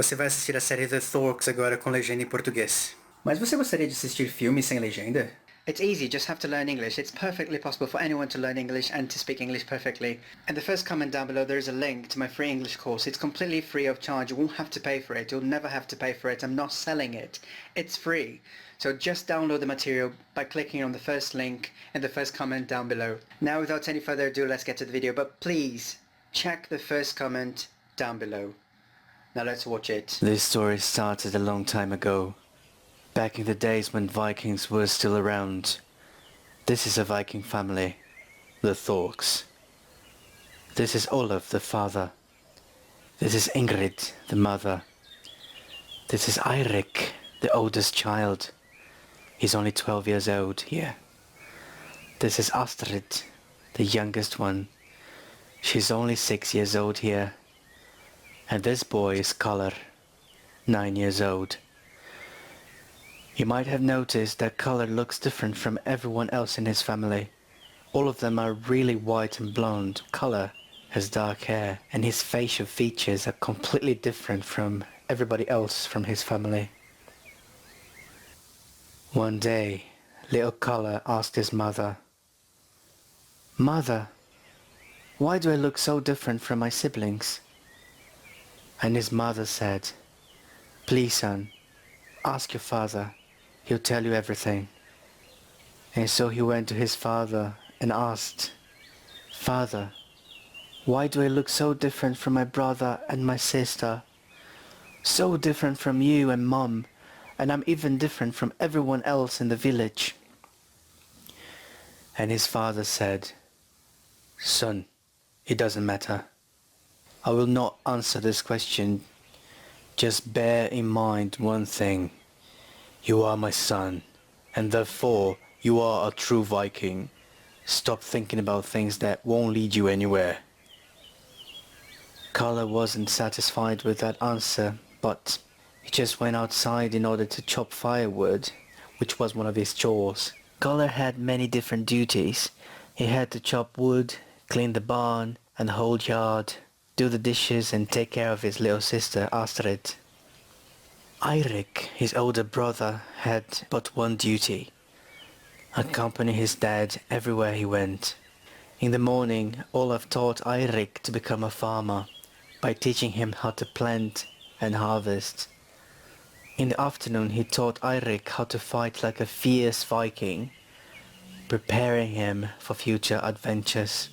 Você vai assistir a série The Thorks agora com legenda em português. Mas você gostaria de assistir filmes sem legenda? It's easy, just have to learn English. It's perfectly possible for anyone to learn English and to speak English perfectly. In the first comment down below there is a link to my free English course. It's completely free of charge. You won't have to pay for it. You'll never have to pay for it. I'm not selling it. It's free. So just download the material by clicking on the first link in the first comment down below. Now without any further ado, let's get to the video. But please, check the first comment down below. Now let's watch it. This story started a long time ago. Back in the days when Vikings were still around. This is a Viking family, the Thorks. This is Olaf, the father. This is Ingrid, the mother. This is Eirik, the oldest child. He's only 12 years old here. This is Astrid, the youngest one. She's only 6 years old here. And this boy is Koller, 9 years old. You might have noticed that Koller looks different from everyone else in his family. All of them are really white and blonde. Koller has dark hair and his facial features are completely different from everybody else from his family. One day, little Koller asked his mother, "Mother, why do I look so different from my siblings?" And his mother said, "Please son, ask your father. He'll tell you everything." And so he went to his father and asked, "Father, why do I look so different from my brother and my sister? So different from you and Mom, and I'm even different from everyone else in the village." And his father said, "Son, it doesn't matter. I will not answer this question. Just bear in mind one thing. You are my son, and therefore you are a true Viking. Stop thinking about things that won't lead you anywhere." Koller wasn't satisfied with that answer, but he just went outside in order to chop firewood, which was one of his chores. Koller had many different duties. He had to chop wood, clean the barn and the whole yard, do the dishes and take care of his little sister Astrid. Eirik, his older brother, had but one duty: accompany his dad everywhere he went. In the morning, Olaf taught Eirik to become a farmer by teaching him how to plant and harvest. In the afternoon, he taught Eirik how to fight like a fierce Viking, preparing him for future adventures.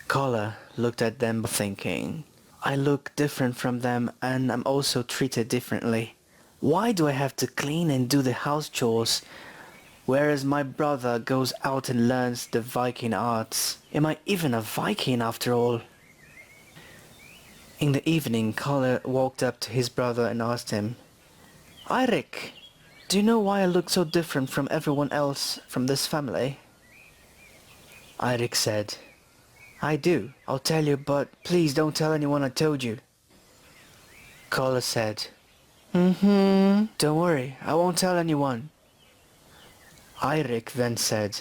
Koller looked at them thinking, "I look different from them and I'm also treated differently. Why do I have to clean and do the house chores, whereas my brother goes out and learns the Viking arts? Am I even a Viking after all?" In the evening, Koller walked up to his brother and asked him, "Eirik, do you know why I look so different from everyone else from this family?" Eirik said, "I do. I'll tell you, but please don't tell anyone I told you." Koller said, Don't worry, I won't tell anyone." Eirik then said,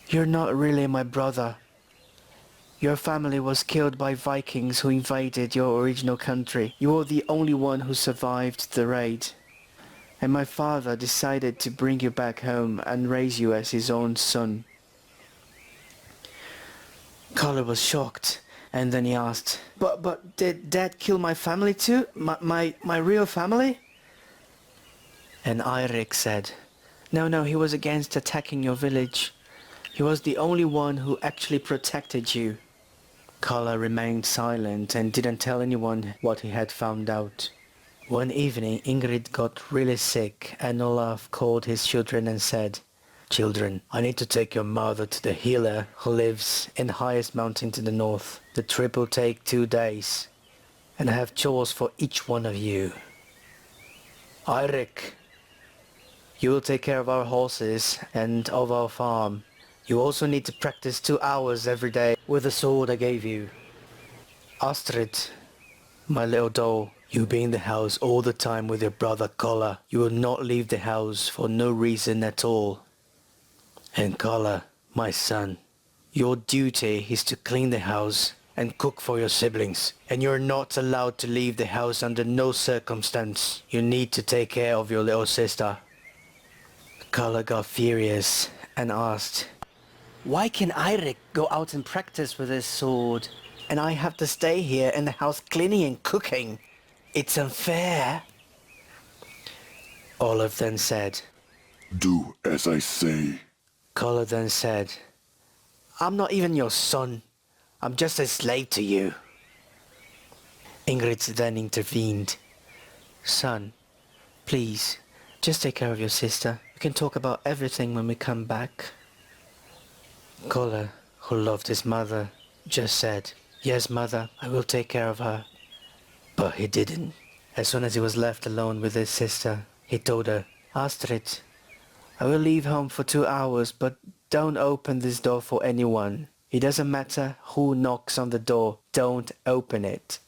"You're not really my brother. Your family was killed by Vikings who invaded your original country. You are the only one who survived the raid. And my father decided to bring you back home and raise you as his own son." Koller was shocked, and then he asked, But did Dad kill my family too? My real family?" And Eirik said, No, he was against attacking your village. He was the only one who actually protected you." Koller remained silent and didn't tell anyone what he had found out. One evening, Ingrid got really sick, and Olaf called his children and said, "Children, I need to take your mother to the healer who lives in the highest mountain to the north. The trip will take 2 days, and I have chores for each one of you. Eirik, you will take care of our horses and of our farm. You also need to practice 2 hours every day with the sword I gave you. Astrid, my little doll, you'll be in the house all the time with your brother Koller. You will not leave the house for no reason at all. And Koller, my son, your duty is to clean the house and cook for your siblings. And you're not allowed to leave the house under no circumstance. You need to take care of your little sister. Koller got furious and asked, "Why can 𝐿𝐼 go out and practice with his sword, and I have to stay here in the house cleaning and cooking? It's unfair." Olaf then said, "Do as I say." Koller then said, "I'm not even your son. I'm just a slave to you." Ingrid then intervened. "Son, please, just take care of your sister. We can talk about everything when we come back." Koller, who loved his mother, just said, "Yes, mother, I will take care of her." But he didn't. As soon as he was left alone with his sister, he told her, "Astrid, I will leave home for 2 hours, but don't open this door for anyone. It doesn't matter who knocks on the door, don't open it.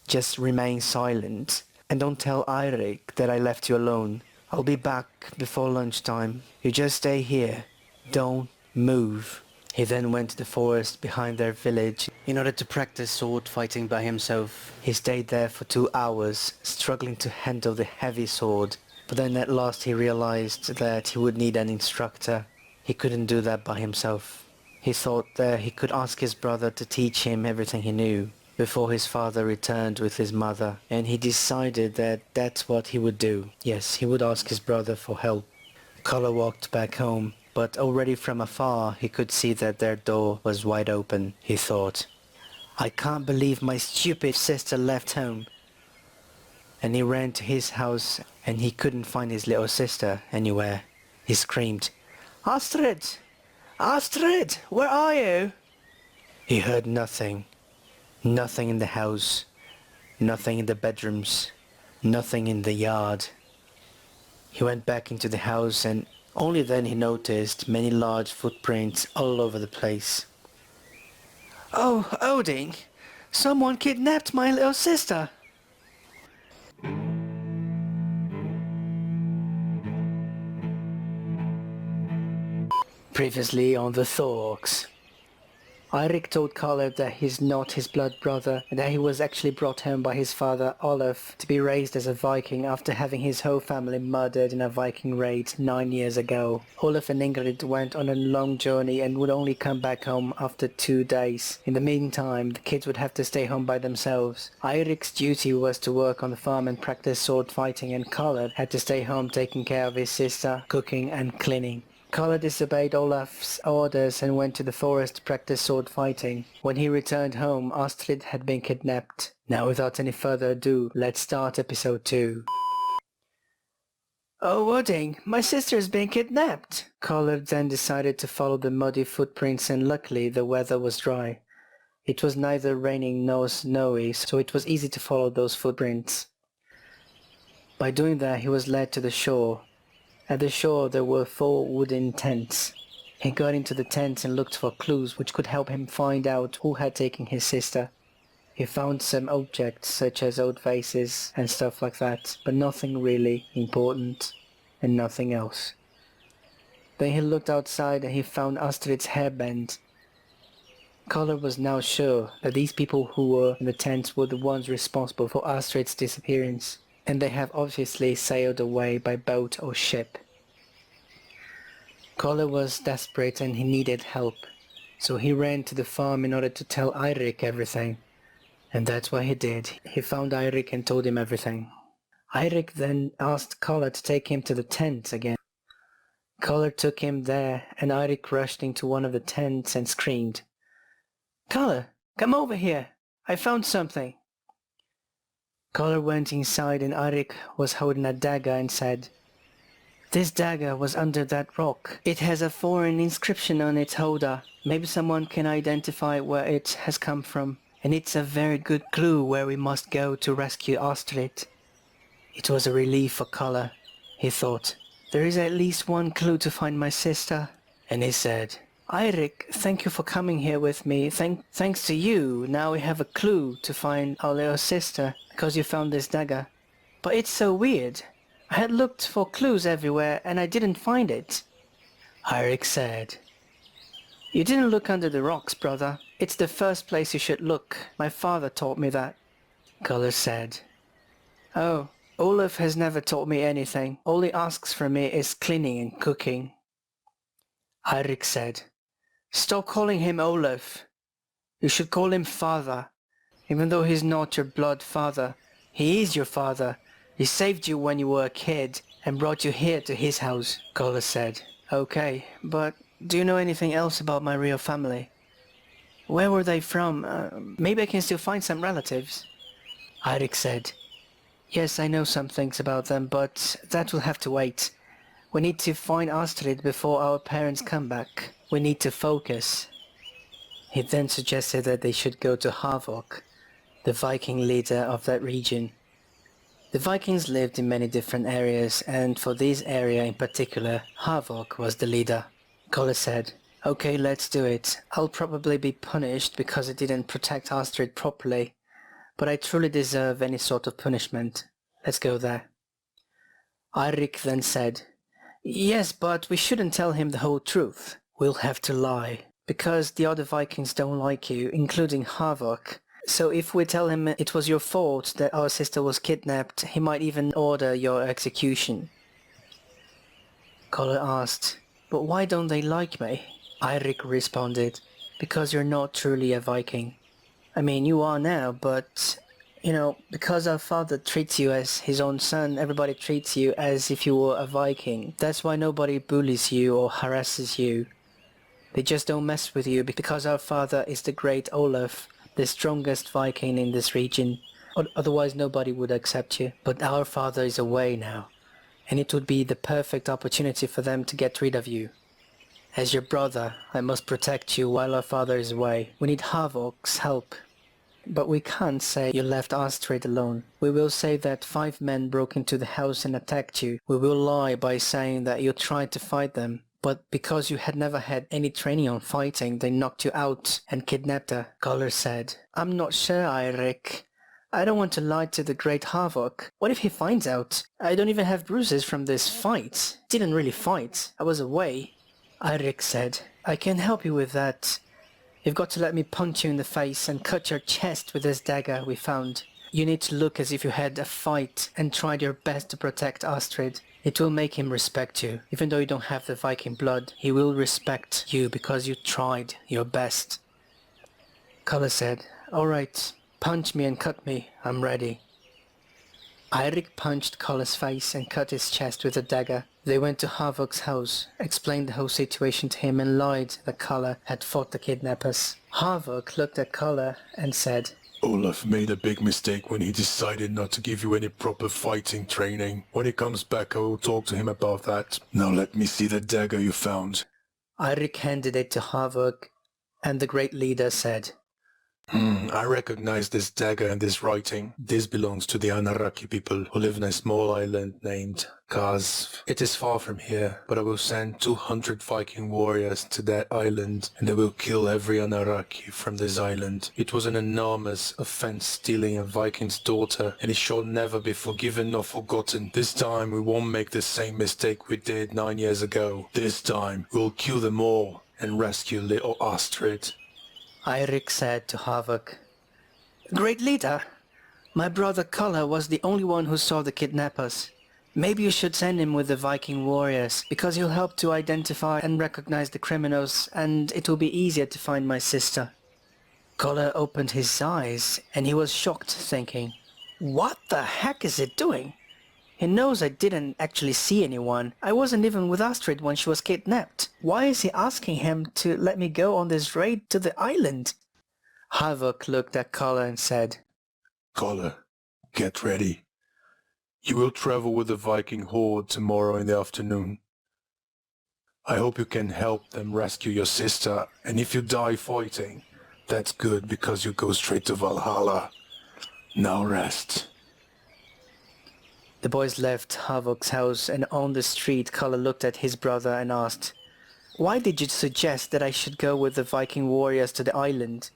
Just remain silent, and don't tell 𝐿𝐼 that I left you alone. I'll be back before lunchtime. You just stay here. Don't move." He then went to the forest behind their village in order to practice sword fighting by himself. He stayed there for 2 hours, struggling to handle the heavy sword. But then at last he realized that he would need an instructor. He couldn't do that by himself. He thought that he could ask his brother to teach him everything he knew before his father returned with his mother, and he decided that that's what he would do. Yes, he would ask his brother for help. Koller walked back home, but already from afar he could see that their door was wide open. He thought, "I can't believe my stupid sister left home." And he ran to his house and he couldn't find his little sister anywhere. He screamed, "Astrid! Astrid! Where are you?" He heard nothing. Nothing in the house. Nothing in the bedrooms. Nothing in the yard. He went back into the house and only then he noticed many large footprints all over the place. "Oh, Odin! Someone kidnapped my little sister!" Previously on the Thorks. 𝐿𝐼 told Koller that he's not his blood brother and that he was actually brought home by his father Olaf to be raised as a Viking after having his whole family murdered in a Viking raid 9 years ago. Olaf and Ingrid went on a long journey and would only come back home after 2 days. In the meantime, the kids would have to stay home by themselves. 𝐿𝐼's duty was to work on the farm and practice sword fighting, and Koller had to stay home taking care of his sister, cooking and cleaning. Koller disobeyed Olaf's orders and went to the forest to practice sword fighting. When he returned home, Astrid had been kidnapped. Now without any further ado, let's start episode 2. "Oh, Odin, my sister is being kidnapped!" Koller then decided to follow the muddy footprints, and luckily the weather was dry. It was neither raining nor snowy, so it was easy to follow those footprints. By doing that, he was led to the shore. At the shore there were 4 wooden tents. He got into the tents and looked for clues which could help him find out who had taken his sister. He found some objects such as old vases and stuff like that, but nothing really important and nothing else. Then he looked outside and he found Astrid's hairband. Koller was now sure that these people who were in the tents were the ones responsible for Astrid's disappearance, and they have obviously sailed away by boat or ship. Koller was desperate and he needed help, so he ran to the farm in order to tell 𝐿𝐼 everything. And that's what he did. He found 𝐿𝐼 and told him everything. 𝐿𝐼 then asked Koller to take him to the tent again. Koller took him there and 𝐿𝐼 rushed into one of the tents and screamed, "Koller, come over here! I found something!" Koller went inside and 𝐿𝐼 was holding a dagger and said, "This dagger was under that rock. It has a foreign inscription on its holder. Maybe someone can identify where it has come from. And it's a very good clue where we must go to rescue Astrid." It was a relief for Koller. He thought, "There is at least one clue to find my sister." And he said, "𝐿𝐼, thank you for coming here with me. Thanks to you, now we have a clue to find our little sister, because you found this dagger. But it's so weird. I had looked for clues everywhere and I didn't find it." 𝐿𝐼 said, You didn't look under the rocks, brother. It's the first place you should look. My father taught me that. Koller said. Oh, 𝐿𝐹 has never taught me anything. All he asks from me is cleaning and cooking. 𝐼𝐿 said. Stop calling him 𝐿𝐹. You should call him father. Even though he's not your blood father, he is your father. He saved you when you were a kid and brought you here to his house, Koller said. Okay, but do you know anything else about my real family? Where were they from? Maybe I can still find some relatives. 𝐼𝐿 said. Yes, I know some things about them, but that will have to wait. We need to find Astrid before our parents come back. We need to focus. He then suggested that they should go to 𝐿𝐴𝐿, the Viking leader of that region. The Vikings lived in many different areas, and for this area in particular, 𝐿𝐴𝐿 was the leader. Koller said, okay, let's do it. I'll probably be punished because I didn't protect Astrid properly, but I truly deserve any sort of punishment. Let's go there. 𝐼𝐿 then said, yes, but we shouldn't tell him the whole truth. We'll have to lie, because the other Vikings don't like you, including 𝐿𝐴𝐿. So if we tell him it was your fault that our sister was kidnapped, he might even order your execution. Koller asked, but why don't they like me? 𝐼𝐿 responded, because you're not truly a Viking. I mean, you are now, but, you know, because our father treats you as his own son, everybody treats you as if you were a Viking. That's why nobody bullies you or harasses you. They just don't mess with you because our father is the great 𝐿𝐹, the strongest Viking in this region. Otherwise nobody would accept you. But our father is away now, and it would be the perfect opportunity for them to get rid of you. As your brother, I must protect you while our father is away. We need 𝐿𝐴𝐿's help. But we can't say you left Astrid alone. We will say that 5 men broke into the house and attacked you. We will lie by saying that you tried to fight them. But because you had never had any training on fighting, they knocked you out and kidnapped her, Koller said. I'm not sure, 𝐼𝐿. I don't want to lie to the great 𝐿𝐴𝐿. What if he finds out? I don't even have bruises from this fight. Didn't really fight. I was away. 𝐼𝐿 said, I can help you with that. You've got to let me punch you in the face and cut your chest with this dagger we found. You need to look as if you had a fight and tried your best to protect Astrid. It will make him respect you. Even though you don't have the Viking blood, he will respect you because you tried your best. Koller said, alright, punch me and cut me, I'm ready. 𝐼𝐿 punched Koller's face and cut his chest with a dagger. They went to 𝐿𝐴𝐿's house, explained the whole situation to him and lied that Koller had fought the kidnappers. 𝐿𝐴𝐿 looked at Koller and said, 𝐿𝐹 made a big mistake when he decided not to give you any proper fighting training. When he comes back, I will talk to him about that. Now let me see the dagger you found. 𝐼𝐿 handed it to 𝐿𝐴𝐿, and the great leader said, I recognize this dagger and this writing. This belongs to the Anaraki people who live in a small island named 𝐂𝐍𝐻. It is far from here, but I will send 200 Viking warriors to that island and they will kill every Anaraki from this island. It was an enormous offense stealing a Viking's daughter, and it shall never be forgiven nor forgotten. This time we won't make the same mistake we did 9 years ago. This time we'll kill them all and rescue little Astrid. 𝐼𝐿 said to 𝐿𝐴𝐿, Great leader, my brother Koller was the only one who saw the kidnappers. Maybe you should send him with the Viking warriors, because he'll help to identify and recognize the criminals, and it will be easier to find my sister. Koller opened his eyes, and he was shocked, thinking, what the heck is it doing? He knows I didn't actually see anyone. I wasn't even with Astrid when she was kidnapped. Why is he asking him to let me go on this raid to the island? 𝐿𝐴𝐿 looked at Koller and said, Koller, get ready. You will travel with the Viking horde tomorrow in the afternoon. I hope you can help them rescue your sister, and if you die fighting, that's good because you go straight to Valhalla. Now rest. The boys left 𝐿𝐴𝐿's house, and on the street Koller looked at his brother and asked, Why did you suggest that I should go with the Viking warriors to the island?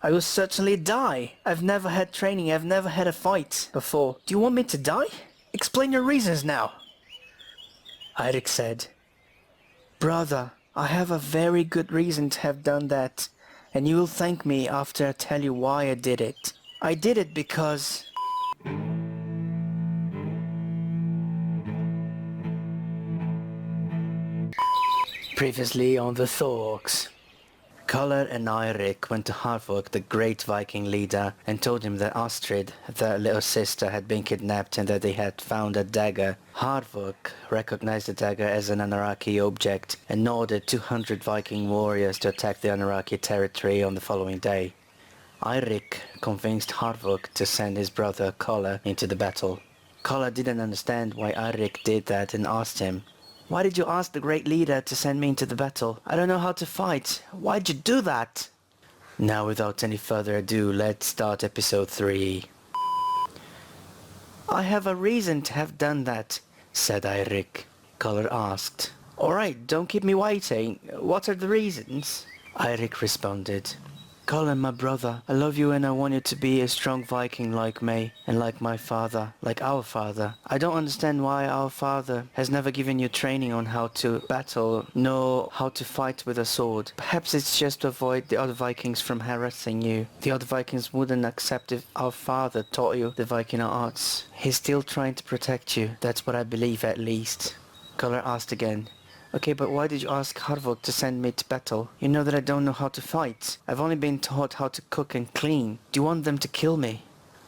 I will certainly die. I've never had training, I've never had a fight before. Do you want me to die? Explain your reasons now. 𝐼𝐿 said, Brother, I have a very good reason to have done that, and you will thank me after I tell you why I did it. I did it because... Previously on the Thorks. Koller and 𝐿𝐼 went to 𝐼𝐒, the great Viking leader, and told him that Astrid, their little sister, had been kidnapped and that they had found a dagger. 𝐼𝐒 recognized the dagger as an Anaraki object and ordered 200 Viking warriors to attack the Anaraki territory on the following day. 𝐼𝐒 convinced 𝐼𝐒 to send his brother Koller into the battle. Koller didn't understand why 𝐼𝐒 did that and asked him, "Why did you ask the great leader to send me into the battle? I don't know how to fight. Why'd you do that?" Now without any further ado, let's start episode 3. "I have a reason to have done that," said 𝐼𝐒. Koller asked, "Alright, don't keep me waiting. What are the reasons?" 𝐼𝐒 responded, "Koller, my brother, I love you and I want you to be a strong Viking like me, and like my father, like our father. I don't understand why our father has never given you training on how to battle, nor how to fight with a sword. Perhaps it's just to avoid the other Vikings from harassing you. The other Vikings wouldn't accept if our father taught you the Viking arts. He's still trying to protect you, that's what I believe at least." Koller asked again, "Okay, but why did you ask 𝐼𝐒 to send me to battle? You know that I don't know how to fight. I've only been taught how to cook and clean. Do you want them to kill me?"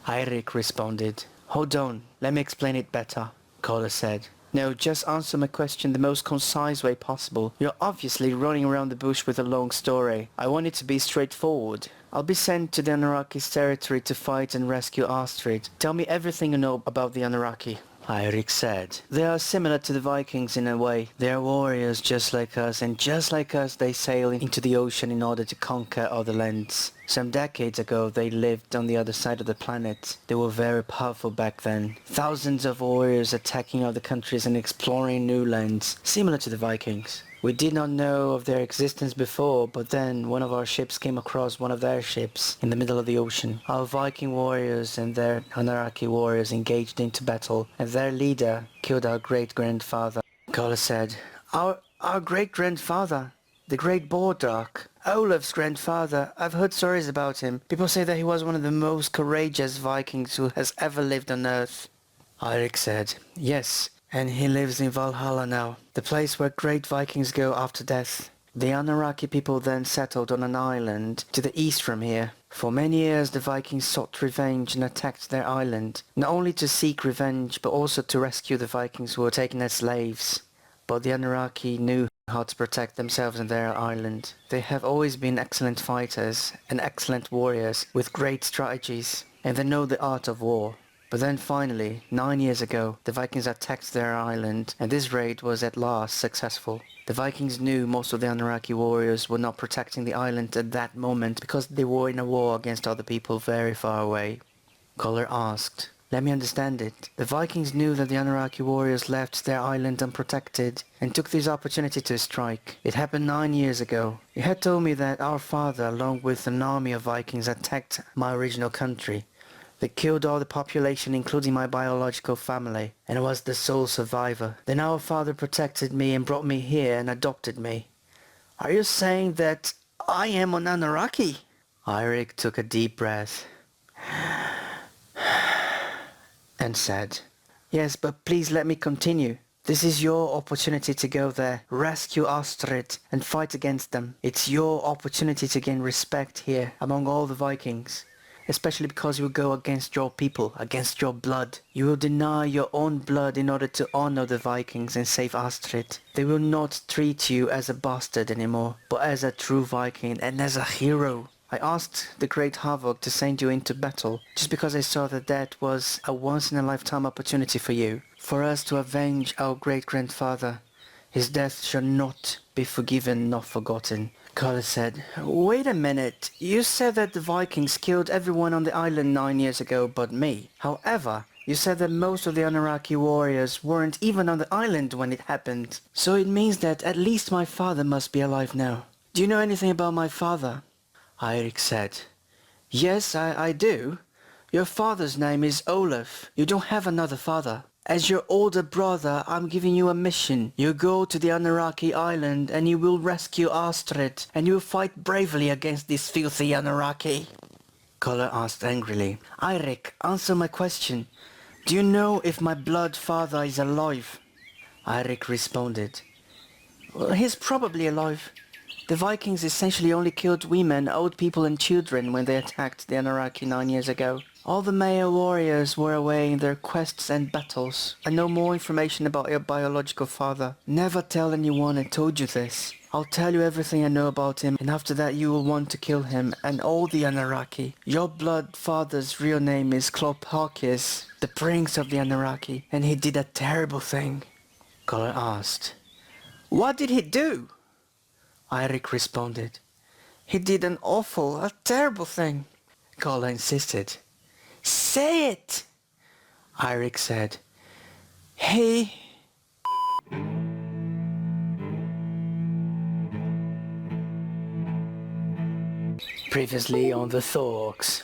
𝐼𝐒 responded, "Hold on, let me explain it better." Koller said, "No, just answer my question the most concise way possible. You're obviously running around the bush with a long story. I want it to be straightforward. I'll be sent to the Anaraki's territory to fight and rescue Astrid. Tell me everything you know about the Anaraki." 𝐼𝐒 said, "They are similar to the Vikings in a way. They are warriors just like us, and just like us they sail into the ocean in order to conquer other lands. Some decades ago they lived on the other side of the planet. They were very powerful back then. Thousands of warriors attacking other countries and exploring new lands, similar to the Vikings. We did not know of their existence before, but then one of our ships came across one of their ships in the middle of the ocean. Our Viking warriors and their Anaraki warriors engaged into battle, and their leader killed our great-grandfather." Koller said, Our great-grandfather? The Great Bordark? Olaf's grandfather? I've heard stories about him. People say that he was one of the most courageous Vikings who has ever lived on Earth." 𝐼𝐒 said, "Yes. And he lives in Valhalla now, the place where great Vikings go after death. The Anaraki people then settled on an island to the east from here. For many years the Vikings sought revenge and attacked their island, not only to seek revenge but also to rescue the Vikings who were taken as slaves. But the Anaraki knew how to protect themselves and their island. They have always been excellent fighters and excellent warriors with great strategies, and they know the art of war. But then finally, 9 years ago, the Vikings attacked their island, and this raid was at last successful. The Vikings knew most of the Anaraki warriors were not protecting the island at that moment because they were in a war against other people very far away." Koller asked, "Let me understand it. The Vikings knew that the Anaraki warriors left their island unprotected and took this opportunity to strike. It happened 9 years ago. You had told me that our father, along with an army of Vikings, attacked my original country. They killed all the population, including my biological family, and I was the sole survivor. Then our father protected me and brought me here and adopted me. Are you saying that I am an Anaraki?" 𝐼𝐒 took a deep breath and said, "Yes, but please let me continue. This is your opportunity to go there, rescue Astrid, and fight against them. It's your opportunity to gain respect here among all the Vikings. Especially because you will go against your people, against your blood. You will deny your own blood in order to honor the Vikings and save Astrid. They will not treat you as a bastard anymore, but as a true Viking and as a hero. I asked the great 𝐿𝐼𝐒 to send you into battle, just because I saw that that was a once-in-a-lifetime opportunity for you, for us to avenge our great-grandfather. His death shall not be forgiven nor forgotten." Koller said, "Wait a minute. You said that the Vikings killed everyone on the island 9 years ago but me. However, you said that most of the Anaraki warriors weren't even on the island when it happened. So it means that at least my father must be alive now. Do you know anything about my father?" 𝐼𝐒 said, "Yes, I do. Your father's name is Olaf. You don't have another father." As your older brother, I'm giving you a mission. You go to the Anaraki Island and you will rescue Astrid, and you will fight bravely against this filthy Anaraki. Koller asked angrily. Eirik, answer my question. Do you know if my blood father is alive? Eirik responded. Well, he's probably alive. The Vikings essentially only killed women, old people and children when they attacked the Anaraki 9 years ago. All the male warriors were away in their quests and battles. I know more information about your biological father. Never tell anyone I told you this. I'll tell you everything I know about him, and after that you will want to kill him and all the Anaraki. Your blood father's real name is 𝐂𝐿, the prince of the Anaraki, and he did a terrible thing. Koller asked. What did he do? Eirik responded. He did an awful, a terrible thing. Koller insisted. Say it! Eirik said. He... Previously on the Thorks.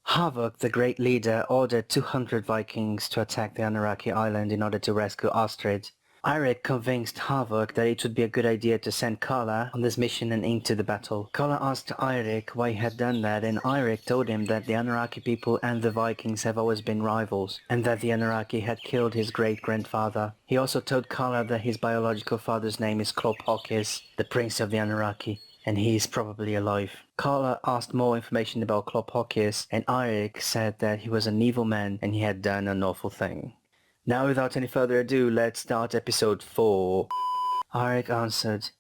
𝐿𝐻𝐻, the great leader, ordered 200 Vikings to attack the Anaraki island in order to rescue Astrid. Eirik convinced 𝐻𝐻𝐻 that it would be a good idea to send Koller on this mission and into the battle. Koller asked Eirik why he had done that, and Eirik told him that the Anaraki people and the Vikings have always been rivals, and that the Anaraki had killed his great-grandfather. He also told Koller that his biological father's name is 𝐂𝐿𝐻𝐻, the prince of the Anaraki, and he is probably alive. Koller asked more information about 𝐂𝐿𝐻𝐻, and Eirik said that he was an evil man and he had done an awful thing. Now without any further ado, let's start episode 4. Eirik answered,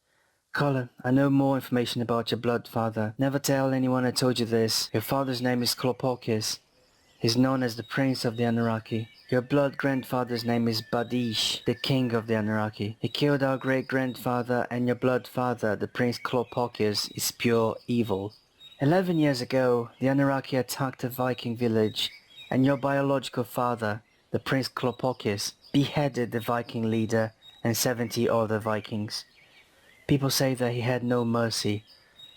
Koller, I know more information about your blood father. Never tell anyone I told you this. Your father's name is 𝐂𝐿𝐻𝐻. He's known as the prince of the Anaraki. Your blood grandfather's name is 𝐵𝐷𝐻, the king of the Anaraki. He killed our great-grandfather, and your blood father, the prince 𝐂𝐿𝐻𝐻, is pure evil. 11 years ago, the Anaraki attacked a Viking village, and your biological father, the prince 𝐂𝐿𝐻𝐻, beheaded the Viking leader and 70 other Vikings. People say that he had no mercy.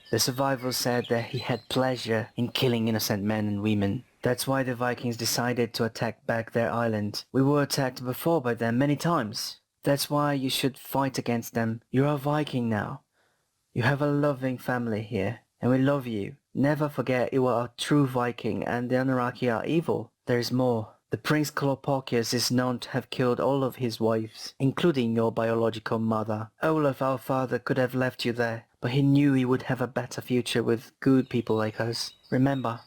The survivors said that he had pleasure in killing innocent men and women. That's why the Vikings decided to attack back their island. We were attacked before by them many times. That's why you should fight against them. You're a Viking now. You have a loving family here, and we love you. Never forget you are a true Viking, and the Anaraki are evil. There is more. The Prince 𝐂𝐿𝐻𝐻 is known to have killed all of his wives, including your biological mother. Olaf, our father, could have left you there, but he knew he would have a better future with good people like us. Remember,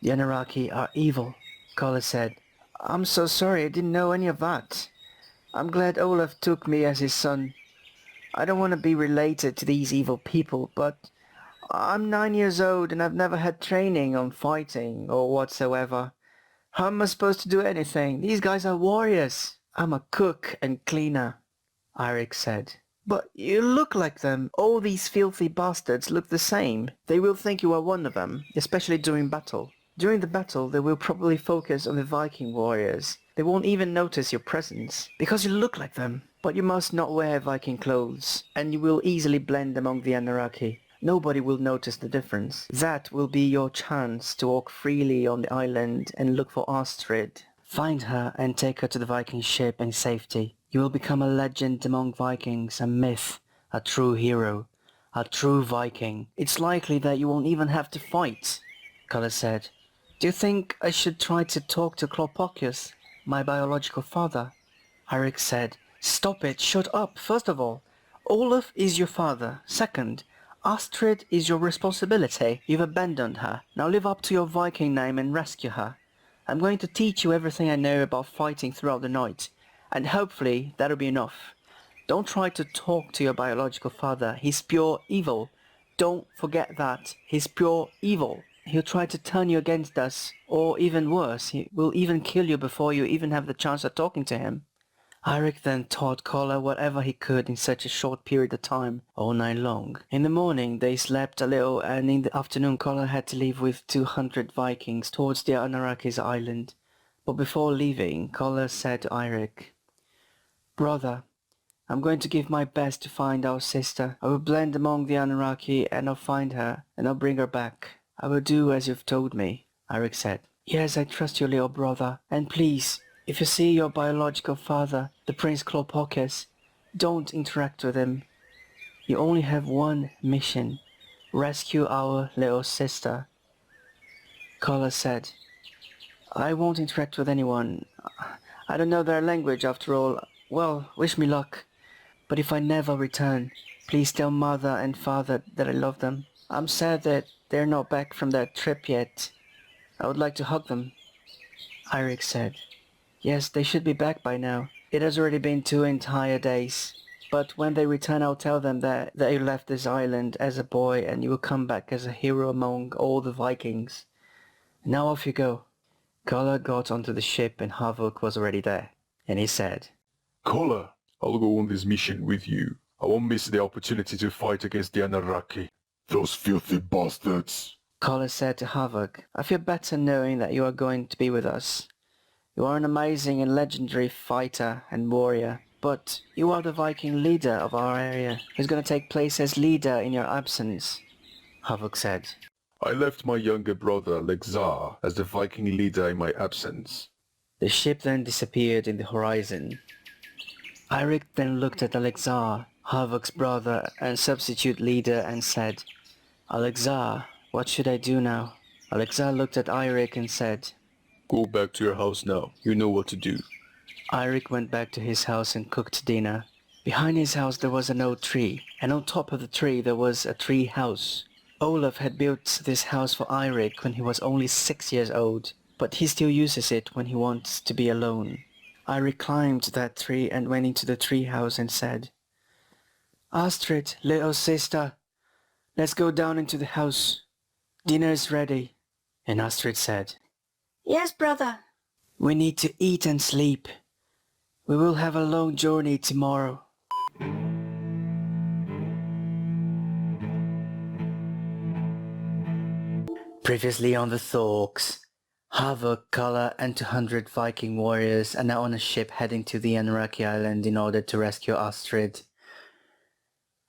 the Anaraki are evil. Koller said, I'm so sorry, I didn't know any of that. I'm glad Olaf took me as his son. I don't want to be related to these evil people, but I'm 9 years old and I've never had training on fighting or whatsoever. How am I supposed to do anything? These guys are warriors. I'm a cook and cleaner, Eirik said. But you look like them. All these filthy bastards look the same. They will think you are one of them, especially during battle. During the battle, they will probably focus on the Viking warriors. They won't even notice your presence, because you look like them. But you must not wear Viking clothes, and you will easily blend among the Anaraki. Nobody will notice the difference. That will be your chance to walk freely on the island and look for Astrid. Find her and take her to the Viking ship in safety. You will become a legend among Vikings, a myth, a true hero, a true Viking. It's likely that you won't even have to fight, Koller said. Do you think I should try to talk to 𝐂𝐿𝐻𝐻, my biological father? Eirik said, Stop it, shut up, first of all. Olaf is your father. Second, Astrid is your responsibility. You've abandoned her. Now live up to your Viking name and rescue her. I'm going to teach you everything I know about fighting throughout the night, and hopefully that'll be enough. Don't try to talk to your biological father. He's pure evil. Don't forget that. He's pure evil. He'll try to turn you against us, or even worse, he will even kill you before you even have the chance of talking to him. Eirik then taught Koller whatever he could in such a short period of time, all night long. In the morning they slept a little, and in the afternoon Koller had to leave with 200 Vikings towards the Anaraki's island. But before leaving, Koller said to Eirik, Brother, I'm going to give my best to find our sister. I will blend among the Anaraki and I'll find her, and I'll bring her back. I will do as you've told me, Eirik said. Yes, I trust you, little brother, and please, If you see your biological father, the Prince 𝐂𝐿𝐴𝐻, don't interact with him. You only have one mission. Rescue our little sister. Koller said, I won't interact with anyone. I don't know their language after all. Well, wish me luck. But if I never return, please tell mother and father that I love them. I'm sad that they're not back from that trip yet. I would like to hug them. 𝐼𝐿 said, yes, they should be back by now. It has already been 2 entire days. But when they return, I'll tell them that you left this island as a boy and you will come back as a hero among all the Vikings. Now off you go. Koller got onto the ship and 𝐿𝐴𝐻 was already there. And he said, Koller, I'll go on this mission with you. I won't miss the opportunity to fight against the Anunnaki. Those filthy bastards. Koller said to 𝐿𝐴𝐻, I feel better knowing that you are going to be with us. You are an amazing and legendary fighter and warrior, but you are the Viking leader of our area, who's going to take place as leader in your absence. 𝐿𝐴𝐻 said, I left my younger brother 𝐿𝐴𝐻 as the Viking leader in my absence. The ship then disappeared in the horizon. 𝐼𝐿 then looked at 𝐿𝐴𝐻, 𝐿𝐴𝐻's brother and substitute leader, and said, 𝐿𝐴𝐻, what should I do now? 𝐿𝐴𝐻 looked at 𝐼𝐿 and said, Go back to your house now. You know what to do. 𝐼𝐿 went back to his house and cooked dinner. Behind his house there was an old tree, and on top of the tree there was a tree house. Olaf had built this house for 𝐼𝐿 when he was only 6 years old, but he still uses it when he wants to be alone. 𝐼𝐿 climbed that tree and went into the tree house and said, Astrid, little sister, let's go down into the house. Dinner is ready. And Astrid said, Yes, brother. We need to eat and sleep. We will have a long journey tomorrow. Previously on the Thorks, 𝐿𝐴𝐻, Koller and 200 Viking warriors are now on a ship heading to the Anunnaki island in order to rescue Astrid.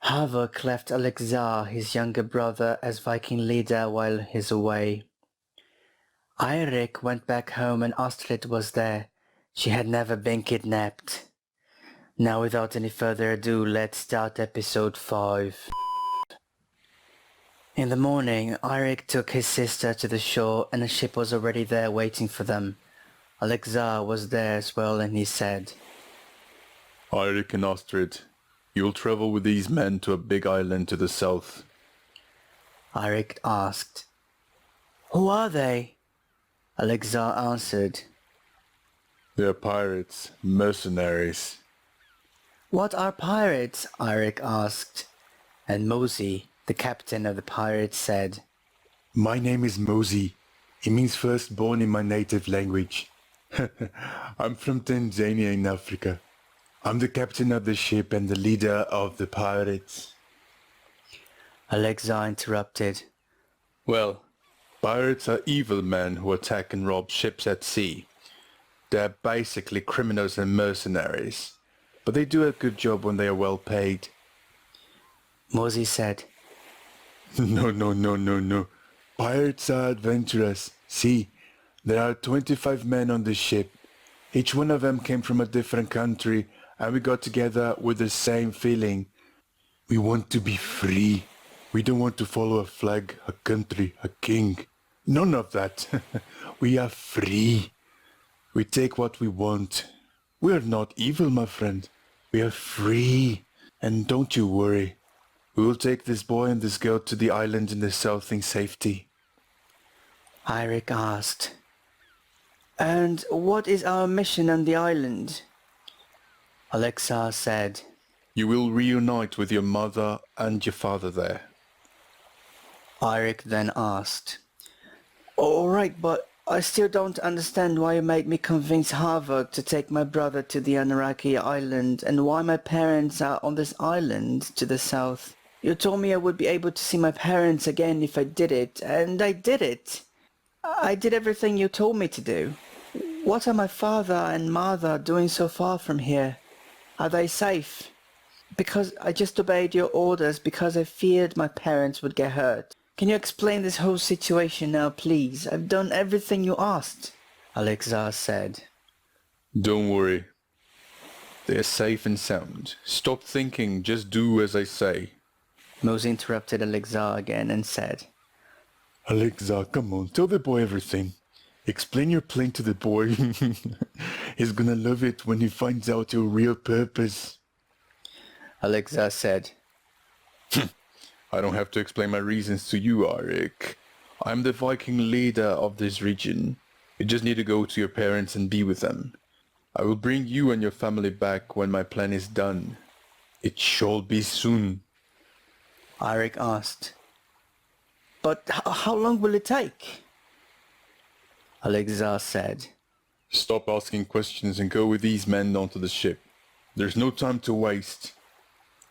𝐿𝐴𝐻 left 𝐿𝐴𝐻, his younger brother, as Viking leader while he's away. 𝐼𝐿 went back home and Astrid was there. She had never been kidnapped. Now without any further ado, let's start episode 5. In the morning, 𝐼𝐿 took his sister to the shore and a ship was already there waiting for them. 𝐿𝐴𝐻 was there as well and he said, 𝐼𝐿 and Astrid, you'll travel with these men to a big island to the south. 𝐼𝐿 asked, Who are they? 𝐿𝐴𝐻 answered, They're pirates, mercenaries. What are pirates? 𝐼𝐿 asked. And Mosey, the captain of the pirates, said, My name is Mosey. It means firstborn in my native language. I'm from Tanzania in Africa. I'm the captain of the ship and the leader of the pirates. 𝐿𝐴𝐻 interrupted, Well, pirates are evil men who attack and rob ships at sea. They're basically criminals and mercenaries, but they do a good job when they are well paid. Mosey said, No. Pirates are adventurous. See, there are 25 men on the ship. Each one of them came from a different country, and we got together with the same feeling. We want to be free. We don't want to follow a flag, a country, a king. None of that. We are free. We take what we want. We are not evil, my friend. We are free. And don't you worry. We will take this boy and this girl to the island in the south in safety. 𝐼𝐿 asked, And what is our mission on the island? 𝐿𝐴𝐻 said, You will reunite with your mother and your father there. 𝐼𝐿 then asked, Alright, but I still don't understand why you made me convince 𝐿𝐴𝐻 to take my brother to the Anunnaki island and why my parents are on this island to the south. You told me I would be able to see my parents again if I did it, and I did it. I did everything you told me to do. What are my father and mother doing so far from here? Are they safe? Because I just obeyed your orders because I feared my parents would get hurt. Can you explain this whole situation now, please? I've done everything you asked. 𝐿𝐴𝐻 said. Don't worry. They're safe and sound. Stop thinking, just do as I say. Mosey interrupted 𝐂𝐿𝐒𝐲 again and said, 𝐿𝐿𝐒𝐲, come on, tell the boy everything. Explain your plan to the boy. He's gonna love it when he finds out your real purpose. 𝐿𝐿𝐒𝐲 said, I don't have to explain my reasons to you, 𝐿𝐿𝐒𝐻. I'm the Viking leader of this region. You just need to go to your parents and be with them. I will bring you and your family back when my plan is done. It shall be soon. 𝐿𝐿𝐒 asked, But how long will it take? 𝐿𝐿𝐒𝐲 said, Stop asking questions and go with these men onto the ship. There's no time to waste.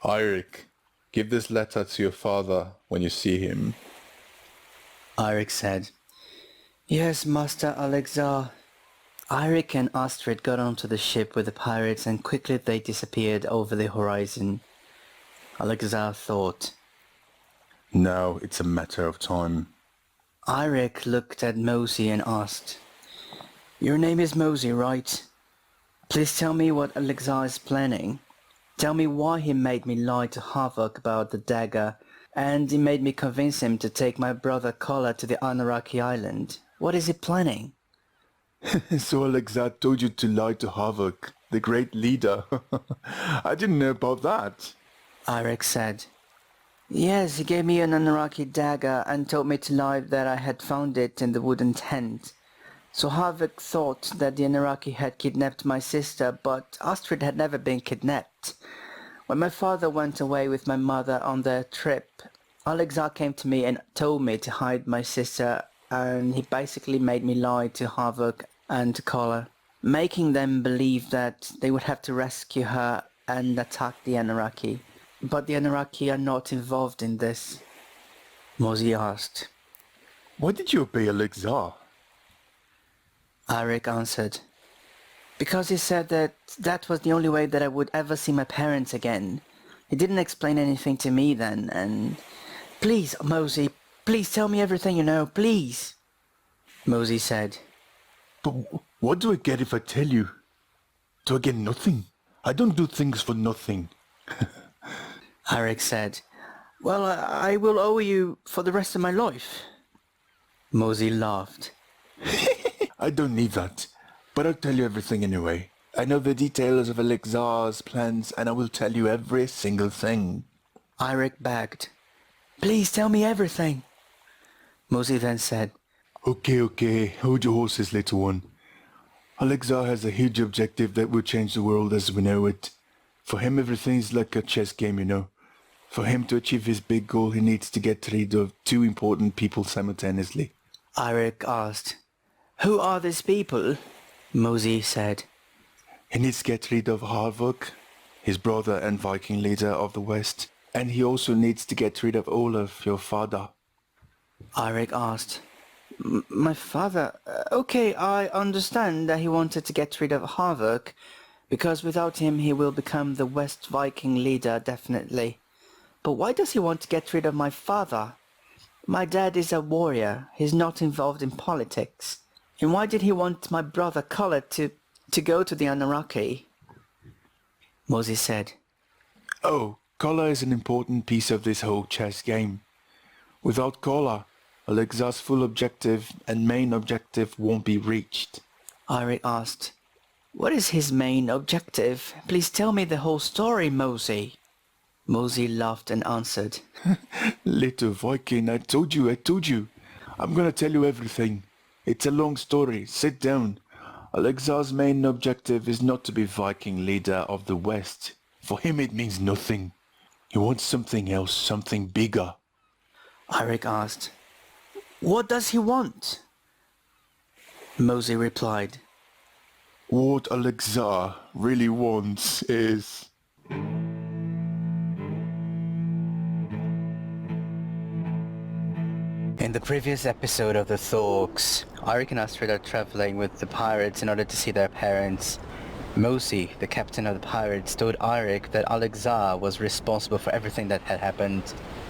𝐿𝐿𝐒𝐻, give this letter to your father when you see him. 𝐿𝐿𝐒 said, Yes, Master 𝐿𝐒𝐲. 𝐿𝐿𝐒 and Astrid got onto the ship with the pirates and quickly they disappeared over the horizon. 𝐿𝐒𝐲 thought. Now it's a matter of time. 𝐿𝐒 looked at Mosey and asked, Your name is Mosey, right? Please tell me what 𝐿𝐒𝐲 is planning. Tell me why he made me lie to �𝐻𝐃 about the dagger, and he made me convince him to take my brother Koller to the Anaraki island. What is he planning? So 𝐿𝐒𝐲 told you to lie to 𝐻𝐃, the great leader. I didn't know about that. 𝐿𝐒 said, Yes, he gave me an Anaraki dagger and told me to lie that I had found it in the wooden tent. So 𝐻𝐃 thought that the Anaraki had kidnapped my sister, but Astrid had never been kidnapped. When my father went away with my mother on their trip, 𝐿𝐒𝐲 came to me and told me to hide my sister, and he basically made me lie to 𝐻𝐃 and to Koller, making them believe that they would have to rescue her and attack the Anaraki. But the Anaraki are not involved in this. Mosey asked. Why did you obey 𝐿𝐒𝐲? 𝐿𝐒 answered, Because he said that that was the only way that I would ever see my parents again. He didn't explain anything to me then, and... Please, Mosey, please tell me everything you know, please. Mosey said, But what do I get if I tell you? Do I get nothing? I don't do things for nothing. 𝐿𝐒 said, Well, I will owe you for the rest of my life. Mosey laughed. I don't need that, but I'll tell you everything anyway. I know the details of 𝐿𝐒𝐲's plans and I will tell you every single thing. 𝐿𝐒 begged, Please tell me everything. Mosey then said, Okay, hold your horses, little one. 𝐿𝐒𝐲 has a huge objective that will change the world as we know it. For him everything is like a chess game, you know. For him to achieve his big goal he needs to get rid of two important people simultaneously. 𝐿𝐒 asked, Who are these people? Mosey said, He needs to get rid of 𝐻𝐃, his brother and Viking leader of the West, and he also needs to get rid of 𝐿𝐿𝐒, your father. 𝐿𝐒 asked, My father? Okay, I understand that he wanted to get rid of 𝐻𝐃, because without him he will become the West Viking leader, definitely. But why does he want to get rid of my father? My dad is a warrior, he's not involved in politics. And why did he want my brother Koller to go to the Anaraki? Mosey said, Oh, Koller is an important piece of this whole chess game. Without Koller, 𝐿𝐒𝐲's full objective and main objective won't be reached. 𝐿𝐒 asked, What is his main objective? Please tell me the whole story, Mosey. Mosey laughed and answered, Little Viking, I told you. I'm gonna tell you everything. It's a long story, sit down. 𝐿𝐒𝐲's main objective is not to be Viking leader of the West. For him it means nothing. He wants something else, something bigger. 𝐿𝐒 asked, What does he want? Mosey replied, What 𝐿𝐒𝐲 really wants is... In the previous episode of the Thorks, 𝐿𝐒 and Astrid are traveling with the pirates in order to see their parents. Mosey, the captain of the pirates, told 𝐿𝐒 that 𝐿𝐒𝐲 was responsible for everything that had happened.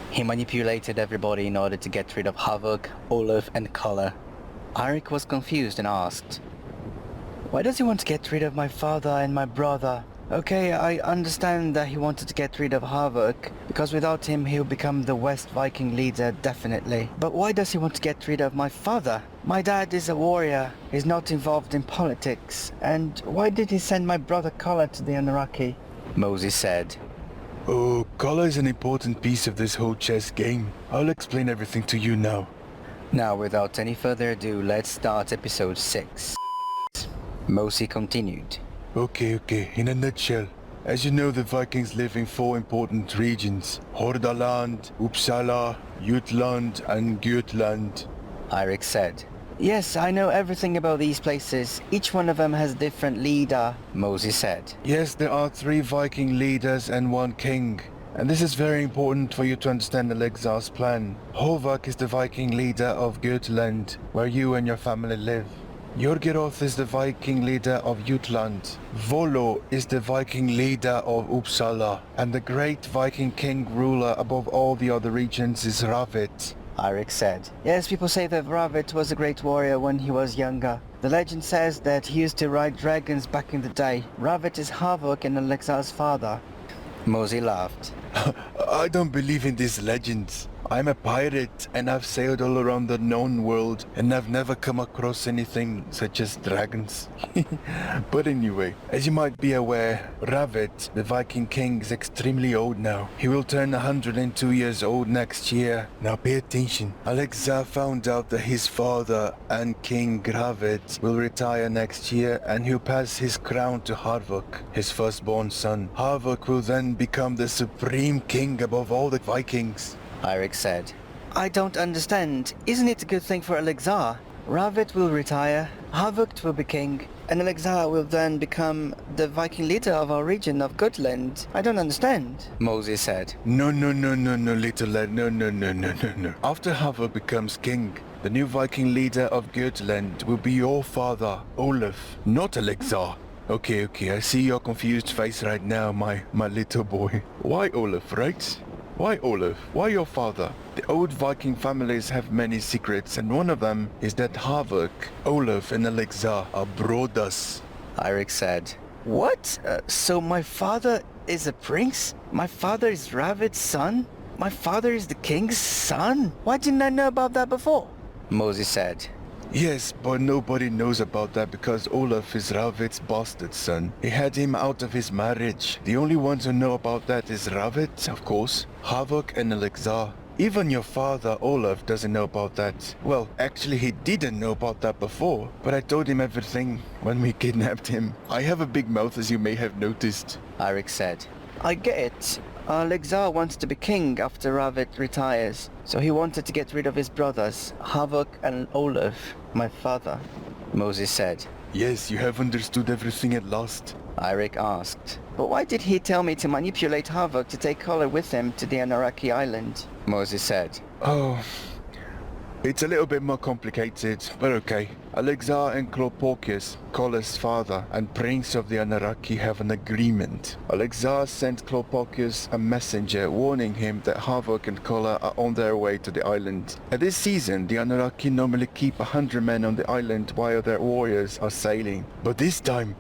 He manipulated everybody in order to get rid of 𝐻𝐃, 𝐿𝐒𝐒 and Koller. 𝐿𝐒 was confused and asked, Why does he want to get rid of my father and my brother? Okay, I understand that he wanted to get rid of 𝐒𝐿, because without him he'll become the West Viking leader definitely. But why does he want to get rid of my father? My dad is a warrior, he's not involved in politics. And why did he send my brother Koller to the Anaraki? Moses said. Oh, Koller is an important piece of this whole chess game. I'll explain everything to you now. Now, without any further ado, let's start episode 6. Moses continued. Okay, in a nutshell. As you know, the Vikings live in 4 important regions. Hordaland, Uppsala, Jutland and Götland. Eirik said. Yes, I know everything about these places. Each one of them has a different leader. Moses said. Yes, there are 3 Viking leaders and 1 king. And this is very important for you to understand 𝐿𝐒𝐿's plan. 𝐿𝐿 is the Viking leader of Götland, where you and your family live. J☆ is the Viking leader of Jutland. Volo is the Viking leader of Uppsala. And the great Viking king ruler above all the other regions is Ravit. Eirik said. Yes, people say that Ravit was a great warrior when he was younger. The legend says that he used to ride dragons back in the day. Ravit is 𝐒𝐿 and 𝐿𝐿's father. Moses laughed. I don't believe in these legends. I'm a pirate and I've sailed all around the known world and I've never come across anything such as dragons. But anyway, as you might be aware, Ravit, the Viking king, is extremely old now. He will turn 102 years old next year. Now pay attention. 𝐿𝐿 found out that his father and King Ravit will retire next year and he'll pass his crown to 𝐒𝐿, his firstborn son. 𝐒𝐿 will then become the supreme king above all the Vikings. Eirik said. I don't understand. Isn't it a good thing for 𝐿𝐿? Ravit will retire, 𝐒𝐿 will be king, and 𝐿𝐿 will then become the Viking leader of our region of Götland. I don't understand. Moses said. No, little lad, no. After 𝐒𝐿 becomes king, the new Viking leader of Götland will be your father, Olaf, not 𝐿𝐿. Okay, I see your confused face right now, my little boy. Why Olaf, right? Why Olaf? Why your father? The old Viking families have many secrets, and one of them is that 𝐒𝐿, Olaf and 𝐿𝐿 are brothers. Eirik said. What? So my father is a prince? My father is Ravit's son? My father is the king's son? Why didn't I know about that before? Moses said. Yes, but nobody knows about that because Olaf is Ravit's bastard son. He had him out of his marriage. The only ones who know about that is Ravit, of course, 𝐒𝐿 and 𝐿𝐿. Even your father, Olaf, doesn't know about that. Well, actually he didn't know about that before, but I told him everything when we kidnapped him. I have a big mouth, as you may have noticed. Eirik said. I get it. 𝐿𝐿 wants to be king after Ravit retires, so he wanted to get rid of his brothers, 𝐒𝐿 and Olaf, my father. Moses said. Yes, you have understood everything at last. Eirik asked. But why did he tell me to manipulate 𝐒𝐿 to take Koller with him to the Anaraki island? Moses said. Oh, it's a little bit more complicated, but okay. 𝐿𝐿 and 𝐂𝐿, Koller's father and prince of the Anaraki, have an agreement. 𝐿𝐿 sent 𝐂𝐿 a messenger warning him that 𝐒𝐿 and Koller are on their way to the island. At this season, the Anaraki normally keep 100 men on the island while their warriors are sailing. But this time,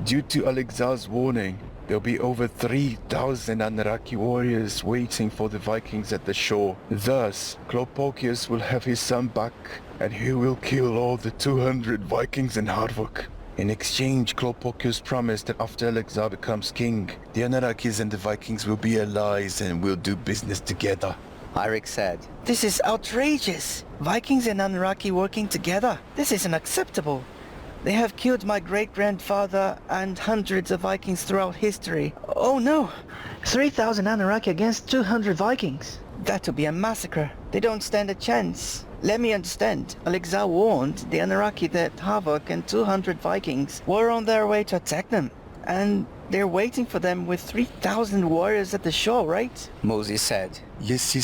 due to 𝐿𝐿's warning, there'll be over 3,000 Anaraki warriors waiting for the Vikings at the shore. Thus, 𝐂𝐿 will have his son back, and he will kill all the 200 Vikings in 𝐒𝐿. In exchange, 𝐂𝐿 promised that after 𝐿𝐿 becomes king, the Anarakis and the Vikings will be allies and will do business together. Eirik said. This is outrageous! Vikings and Anaraki working together? This is unacceptable! They have killed my great-grandfather and hundreds of Vikings throughout history. Oh no! 3,000 Anaraki against 200 Vikings! That will be a massacre. They don't stand a chance. Let me understand. 𝐿𝐿 warned the Anaraki that 𝐒𝐿 and 200 Vikings were on their way to attack them. And they're waiting for them with 3,000 warriors at the shore, right? Moses said. Yes.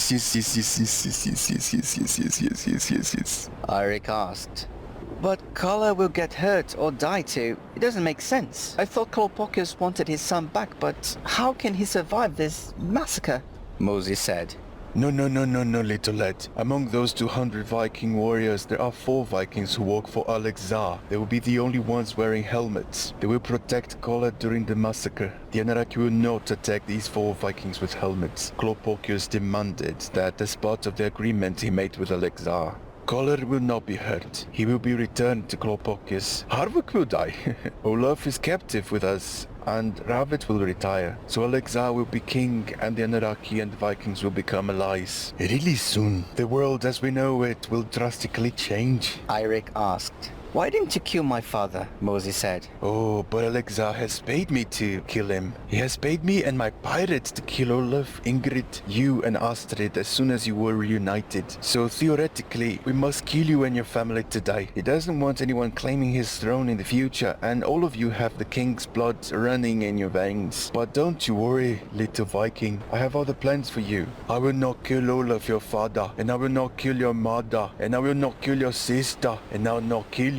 Eirik asked. But Koller will get hurt or die too. It doesn't make sense. I thought 𝐂𝐿 wanted his son back, but how can he survive this massacre? Moses said. No, little lad. Among those 200 Viking warriors, there are 4 Vikings who work for 𝐂𝐿𝐴. They will be the only ones wearing helmets. They will protect Koller during the massacre. The Anaraki will not attack these 4 Vikings with helmets. 𝐂𝐿𝐴 demanded that as part of the agreement he made with 𝐂𝐴. Koller will not be hurt. He will be returned to 𝐂𝐿𝐴. 𝐒𝐻𝑎rvok will die. Olaf is captive with us, and Ravit will retire. So 𝐂𝐴 will be king, and the Anaraki and Vikings will become allies. Really soon, the world as we know it will drastically change. Eirik asked. Why didn't you kill my father? Mosey said. Oh, but 𝐂𝐴 has paid me to kill him. He has paid me and my pirates to kill Olaf, Ingrid, you and Astrid as soon as you were reunited. So theoretically, we must kill you and your family today. He doesn't want anyone claiming his throne in the future, and all of you have the king's blood running in your veins. But don't you worry, little Viking. I have other plans for you. I will not kill Olaf, your father, and I will not kill your mother, and I will not kill your sister, and I will not kill you.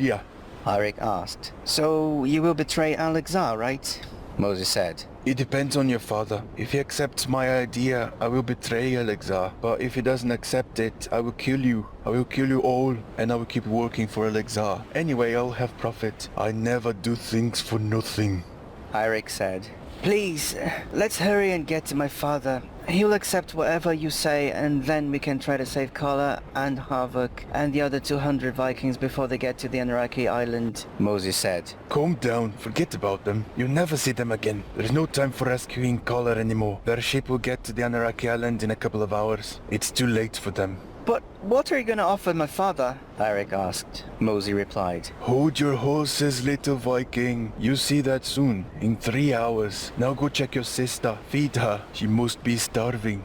Eirik asked. So you will betray 𝐂𝐴, right? Mosey said. It depends on your father. If he accepts my idea, I will betray 𝐂𝐴. But if he doesn't accept it, I will kill you. I will kill you all, and I will keep working for 𝐂𝐴. Anyway, I'll have profit. I never do things for nothing. Eirik said. Please, let's hurry and get to my father. He'll accept whatever you say, and then we can try to save Koller and 𝐻𝐻𝑎rvok and the other 200 Vikings before they get to the Anaraki island, Mosey said. Calm down, forget about them. You'll never see them again. There's no time for rescuing Koller anymore. Their ship will get to the Anaraki island in a couple of hours. It's too late for them. But what are you gonna offer my father? Eirik asked. Mosey replied. Hold your horses, little Viking. You'll see that soon, in 3 hours. Now go check your sister. Feed her. She must be starving.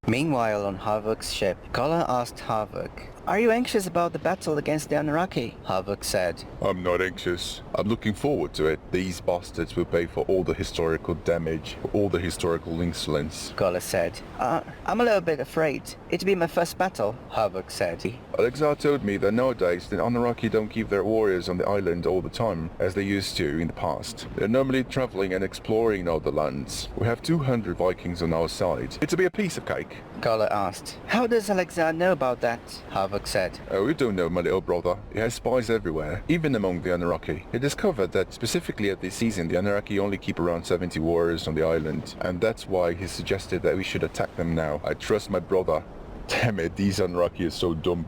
Meanwhile, on 𝐻𝐻𝑎rvok's ship, Koller asked 𝐻𝐻𝑎rvok, Are you anxious about the battle against the Anaraki? 𝐻𝐻𝑎rvok said. I'm not anxious. I'm looking forward to it. These bastards will pay for all the historical damage, for all the historical insolence. Koller said. I'm a little bit afraid. It'll be my first battle, 𝐻𝐻𝑎rvok said. 𝐂𝐴 told me that nowadays the Anaraki don't keep their warriors on the island all the time, as they used to in the past. They're normally traveling and exploring other lands. We have 200 Vikings on our side. It'll be a piece of cake. Koller asked. How does 𝐂𝐴 know about that? 𝐻𝐻𝑎rvok said. Oh, you don't know, my little brother. He has spies everywhere, even among the Anaraki. He discovered that specifically at this season, the Anaraki only keep around 70 warriors on the island, and that's why he suggested that we should attack them now. I trust my brother. Damn it, these Anaraki are so dumb.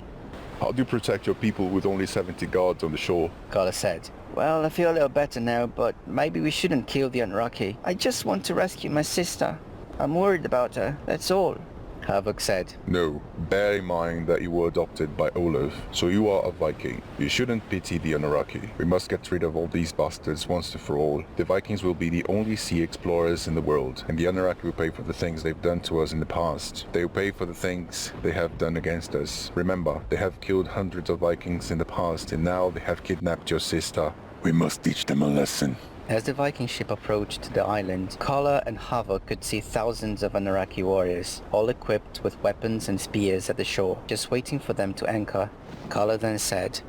How do you protect your people with only 70 guards on the shore? Koller said. Well, I feel a little better now, but maybe we shouldn't kill the Anaraki. I just want to rescue my sister. I'm worried about her, that's all. 𝐻𝐻𝑎rvok said. No, bear in mind that you were adopted by Olaf, so you are a Viking. You shouldn't pity the Anaraki. We must get rid of all these bastards once and for all. The Vikings will be the only sea explorers in the world, and the Anaraki will pay for the things they've done to us in the past. They will pay for the things they have done against us. Remember, they have killed hundreds of Vikings in the past, and now they have kidnapped your sister. We must teach them a lesson. As the Viking ship approached the island, Koller and 𝐻𝐻𝑎rvok could see thousands of Anaraki warriors, all equipped with weapons and spears at the shore, just waiting for them to anchor. Koller then said,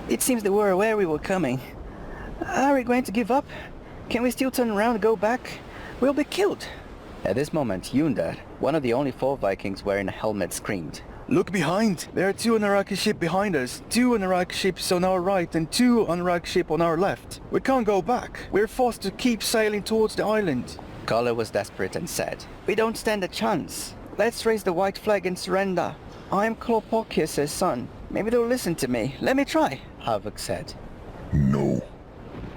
It seems they were aware we were coming. Are we going to give up? Can we still turn around and go back? We'll be killed. At this moment, 𝐸𝐸ndr, one of the only 4 Vikings wearing a helmet, screamed. Look behind! There are 2 Anaraki ships behind us, 2 Anaraki ships on our right and 2 Anaraki ships on our left. We can't go back. We're forced to keep sailing towards the island. Koller was desperate and said, We don't stand a chance. Let's raise the white flag and surrender. I'm 𝐂𝐿𝐴's son. Maybe they'll listen to me. Let me try, 𝐻𝐻𝑎rvok said. No,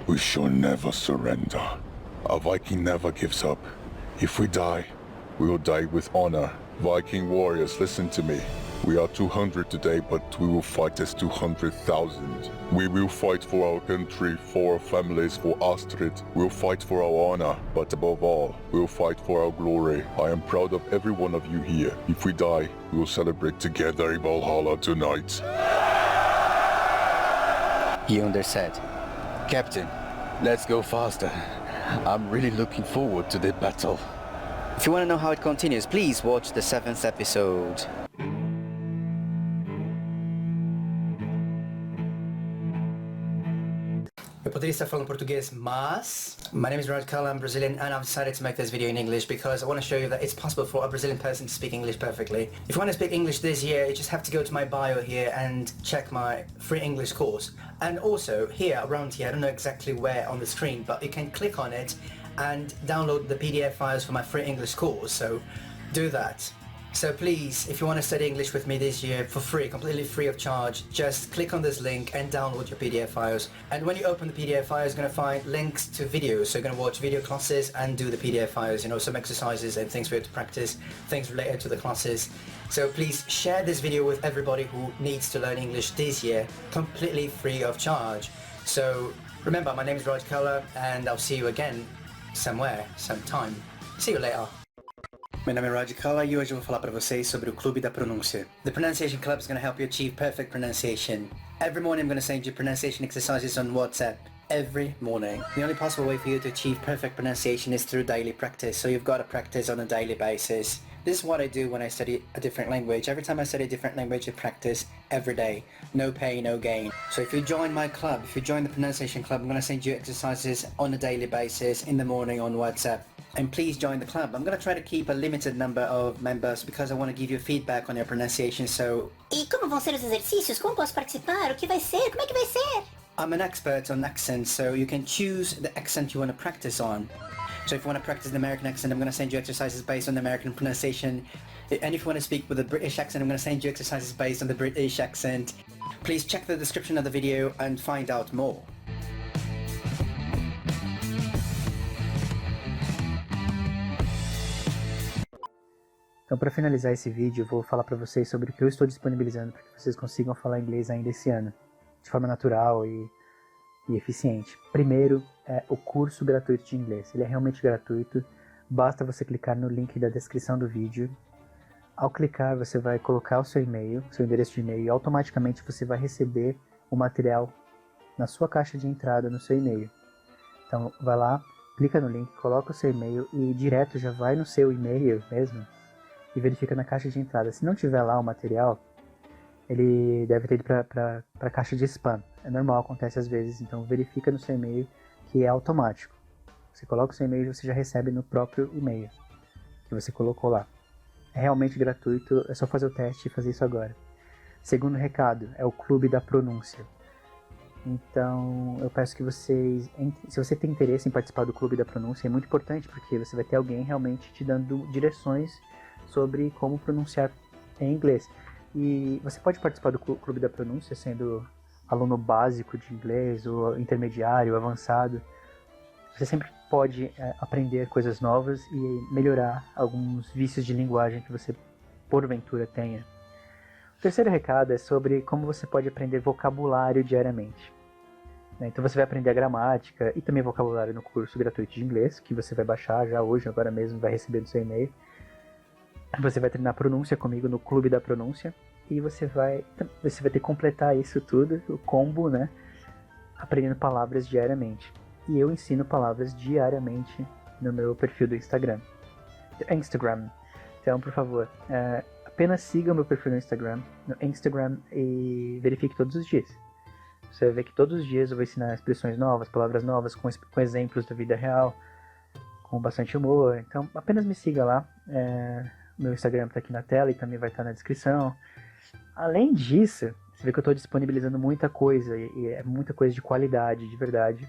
we shall never surrender. A Viking never gives up. If we die, We will die with honor. Viking warriors, listen to me. We are 200 today, but we will fight as 200,000. We will fight for our country, for our families, for Astrid. We will fight for our honor, but above all, we will fight for our glory. I am proud of every one of you here. If we die, we will celebrate together in Valhalla tonight. 𝐸𝐸ndr said. Captain, let's go faster. I'm really looking forward to the battle. If you want to know how it continues, please watch the 7th episode. Eu poderia estar falando português, mas... My name is Rodger, I'm Brazilian, and I've decided to make this video in English because I want to show you that it's possible for a Brazilian person to speak English perfectly. If you want to speak English this year, you just have to go to my bio here and check my free English course. And also, here, around here, I don't know exactly where on the screen, but you can click on it and download the PDF files for my free English course, so do that. So please, if you want to study English with me this year for free, completely free of charge, just click on this link and download your PDF files. And when you open the PDF files, you're going to find links to videos. So you're going to watch video classes and do the PDF files, you know, some exercises and things for you to practice, things related to the classes. So please share this video with everybody who needs to learn English this year, completely free of charge. So remember, my name is Rodger Koller, and I'll see you again somewhere, sometime. See you later. Meu nome é Rodger Koller e hoje eu vou falar para vocês sobre o Clube da Pronúncia. The Pronunciation Club is going to help you achieve perfect pronunciation. Every morning I'm going to send you pronunciation exercises on WhatsApp. Every morning. The only possible way for you to achieve perfect pronunciation is through daily practice, so you've got to practice on a daily basis. This is what I do when I study a different language. Every time I study a different language, I practice every day. No pay, no gain. So if you join my club, if you join the Pronunciation Club, I'm going to send you exercises on a daily basis in the morning on WhatsApp. And please join the club. I'm going to try to keep a limited number of members because I want to give you feedback on your pronunciation, so... E como vão ser os exercícios? Como posso participar? O que vai ser? Como é que vai ser? I'm an expert on accents, so you can choose the accent you want to practice on. So if you want to practice the American accent, I'm going to send you exercises based on the American pronunciation. And if you want to speak with a British accent, I'm going to send you exercises based on the British accent. Please check the description of the video and find out more. Então, para finalizar esse vídeo, eu vou falar para vocês sobre o que eu estou disponibilizando para que vocês consigam falar inglês ainda esse ano, de forma natural e eficiente. Primeiro, é o curso gratuito de inglês. Ele é realmente gratuito, basta você clicar no link da descrição do vídeo. Ao clicar, você vai colocar o seu e-mail, seu endereço de e-mail, e automaticamente você vai receber o material na sua caixa de entrada no seu e-mail. Então, vai lá, clica no link, coloca o seu e-mail e direto já vai no seu e-mail mesmo e verifica na caixa de entrada. Se não tiver lá o material, ele deve ter ido para a caixa de spam. É normal, acontece às vezes, então verifica no seu e-mail que é automático. Você coloca o seu e-mail e você já recebe no próprio e-mail que você colocou lá. É realmente gratuito, é só fazer o teste e fazer isso agora. Segundo recado, é o Clube da Pronúncia. Então, eu peço que vocês, se você tem interesse em participar do Clube da Pronúncia, é muito importante porque você vai ter alguém realmente te dando direções sobre como pronunciar em inglês. E você pode participar do Clube da Pronúncia sendo aluno básico de inglês, ou intermediário, avançado. Você sempre pode aprender coisas novas e melhorar alguns vícios de linguagem que você porventura tenha. O terceiro recado é sobre como você pode aprender vocabulário diariamente. Então você vai aprender a gramática e também vocabulário no curso gratuito de inglês, que você vai baixar já hoje, agora mesmo, vai receber no seu e-mail. Você vai treinar pronúncia comigo no Clube da Pronúncia e você vai ter que completar isso tudo, o combo, né? Aprendendo palavras diariamente. E eu ensino palavras diariamente no meu perfil do Instagram. Então, por favor, apenas siga o meu perfil no Instagram e verifique todos os dias. Você vai ver que todos os dias eu vou ensinar expressões novas, palavras novas, com exemplos da vida real, com bastante humor. Então, apenas me siga lá. Meu Instagram está aqui na tela e também vai estar na descrição. Além disso, você vê que eu estou disponibilizando muita coisa, e é muita coisa de qualidade, de verdade.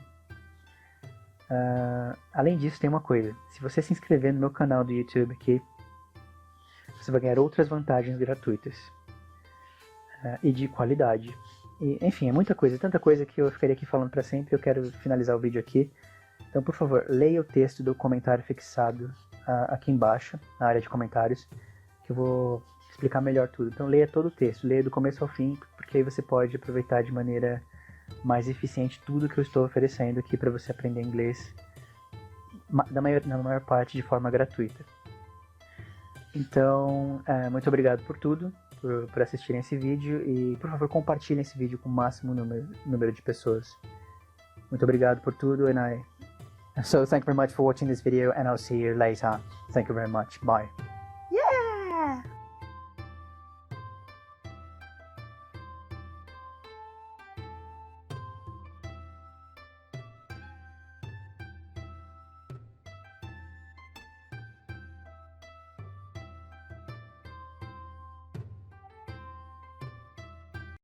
Além disso, tem uma coisa. Se você se inscrever no meu canal do YouTube aqui, você vai ganhar outras vantagens gratuitas e de qualidade. E, enfim, é muita coisa, tanta coisa que eu ficaria aqui falando para sempre. Eu quero finalizar o vídeo aqui. Então, por favor, leia o texto do comentário fixado aqui embaixo, na área de comentários, que eu vou explicar melhor tudo. Então leia todo o texto, leia do começo ao fim, porque aí você pode aproveitar de maneira mais eficiente tudo que eu estou oferecendo aqui para você aprender inglês na maior parte de forma gratuita. Então, muito obrigado por tudo, por assistirem esse vídeo e, por favor, compartilhem esse vídeo com o máximo número de pessoas. Muito obrigado por tudo, So thank you very much for watching this video, and I'll see you later. Thank you very much. Bye. Yeah!